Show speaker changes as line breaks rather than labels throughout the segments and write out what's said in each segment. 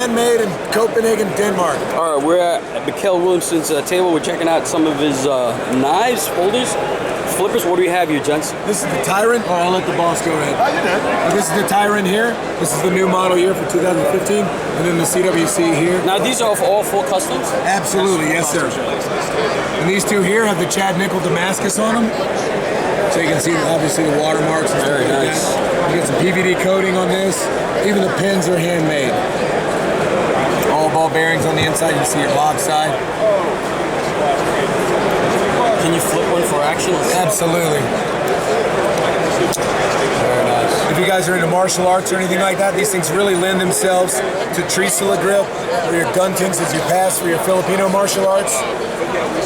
Handmade in Copenhagen, Denmark.
All right, we're at Mikkel Willumsen's table. We're checking out some of his knives, holders, flippers. What do we have here, gents?
This is the Tyrant. Oh, I'll let the boss go ahead. This is the Tyrant here. This is the new model year for 2015. And then the CWC here.
Now, these are all full customs?
Absolutely, yes, sir. And these two here have the Chad Nickel Damascus on them. So you can see, obviously, the watermarks.
Very nice.
You get some PVD coating on this. Even the pins are handmade. All ball bearings on the inside. You can see your lock side.
Can you flip one for action?
Absolutely.
Very nice.
If you guys are into martial arts or anything like that, these things really lend themselves to Trisula grip for your guntings as you pass for your Filipino martial arts.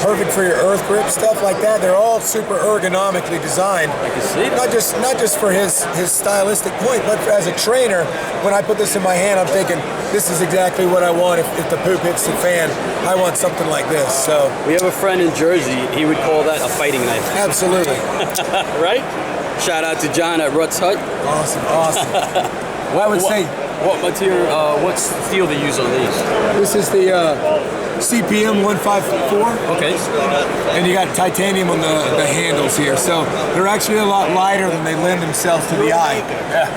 Perfect for your earth grip, stuff like that. They're all super ergonomically designed.
I can see that.
Not just for his stylistic point, but as a trainer, when I put this in my hand, I'm thinking, this is exactly what I want if the poop hits the fan. I want something like this. So
we have a friend in Jersey. He would call that a fighting knife.
Absolutely.
Right? Shout out to John at Rutt's Hut.
Awesome, awesome. Well, I would say,
what material, what steel they use on these?
This is the CPM 154.
Okay.
And you got titanium on the handles here. So they're actually a lot lighter than they lend themselves to the eye.
Yeah.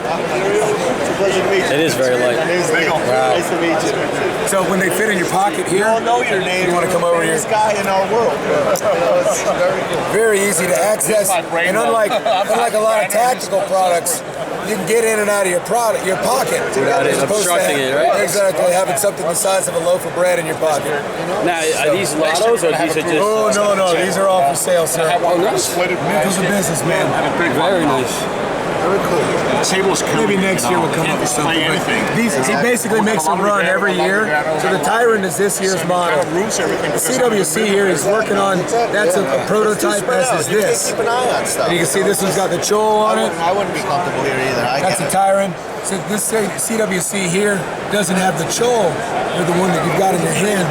It's a pleasure to meet you.
It is very light.
My name's Mikkel.
Wow.
Nice to meet you.
So when they fit in your pocket here,
You all know your name.
you want to come over here?
This guy in our world. It's very cool.
Very easy to access, and unlike a lot of tactical products, you can get in and out of your pocket
without it
as opposed to
obstructing it, right?
Exactly, having something the size of a loaf of bread in your pocket.
Now, are these lottos or these are just?
Oh no, these are all for sale, sir.
Oh, nice.
Mikkel's a businessman.
Very nice.
Very cool.
Tables
Maybe next year we'll come up with something. He basically makes them run every year. So the Tyrant is this year's model. The CWC here is working on, that's a prototype, as is this.
Keep an eye on stuff.
And you can see this one's got the chol on it.
I wouldn't be comfortable here either.
That's a Tyrant. So this CWC here doesn't have the chol, or the one that you've got in your hand.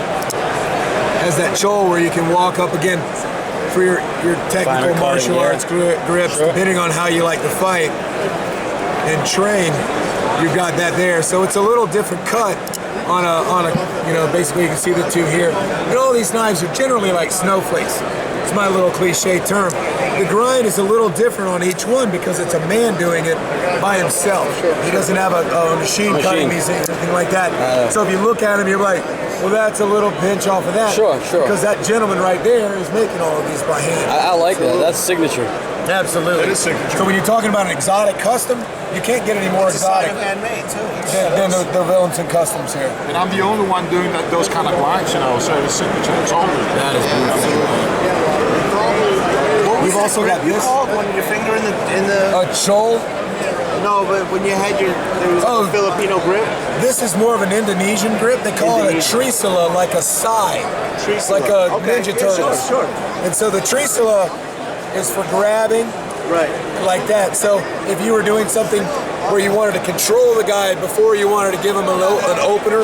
Has that chol where you can walk up again for your technical martial arts grips, depending on how you like to fight and train. You've got that there. So it's a little different cut on a basically you can see the two here. And all these knives are generally like snowflakes. It's my little cliche term. The grind is a little different on each one because it's a man doing it by himself. He doesn't have a machine cutting these things, anything like that. So if you look at him, you're like, well, that's a little pinch off of that.
Sure.
Because that gentleman right there is making all of these by hand.
I like that. That's signature.
Absolutely.
That is signature.
So when you're talking about an exotic custom, you can't get any more exotic
handmade too.
than the Willumsen customs here.
And I'm the only one doing those kind of lines, so the signature is older.
That is beautiful.
We've also got this.
When your finger in the
A chol.
no, but when you had there was a Filipino grip.
This is more of an Indonesian grip. They call it a trisula, like a sai. It's like a Ninja Turtles.
Sure.
And so the trisula is for grabbing,
Right.
like that. So if you were doing something where you wanted to control the guy before you wanted to give him an opener,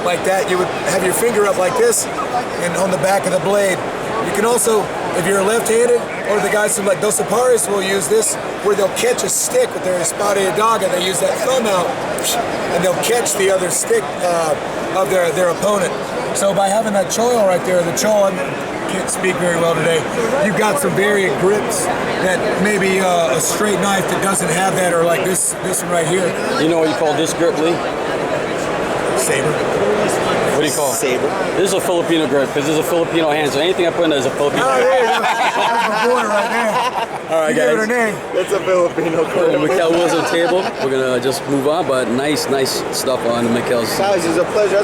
like that, you would have your finger up like this and on the back of the blade. You can also, if you're left-handed, or the guys from like Dos Apares will use this, where they'll catch a stick with their espada daga. They use that thumb out, and they'll catch the other stick of their opponent. So by having that choil right there, the chol, I can't speak very well today, you've got some variant grips that maybe a straight knife that doesn't have that, or like this one right here.
You know what you call this grip, Lee?
Saber.
What do you call it?
Saber.
This is a Filipino grip because there's a Filipino hand. So anything I put in there is a Filipino.
Oh, there you go. That's my boy right there.
All right,
You give it her
guys.
name.
That's a Filipino
The
grip.
Mikkel Willumsen table. We're gonna just move on, but nice stuff on the Mikkel's.
Guys, it's a pleasure.